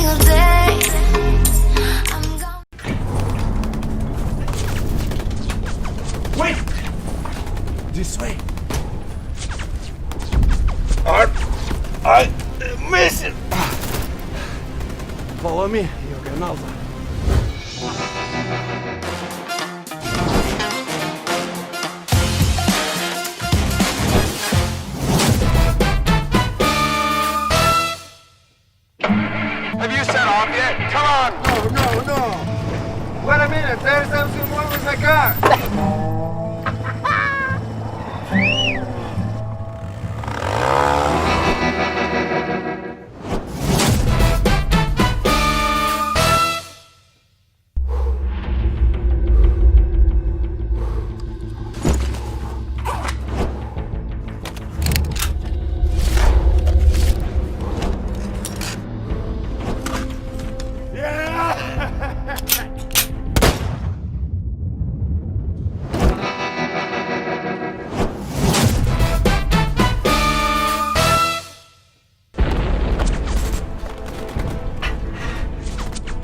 single day. I'm gone. Wait! This way. I miss it. Follow me, Ronaldo. Have you set off yet? Come on! No. Wait a minute, there's something wrong with my car.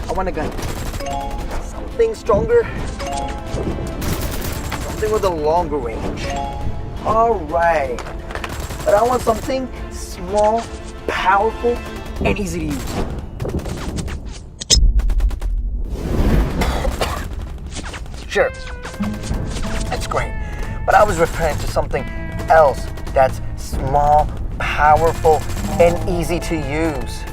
I want a gun. Something stronger. Something with a longer range. Alright. But I want something small, powerful, and easy to use. Sure. That's great. But I was referring to something else that's small, powerful, and easy to use.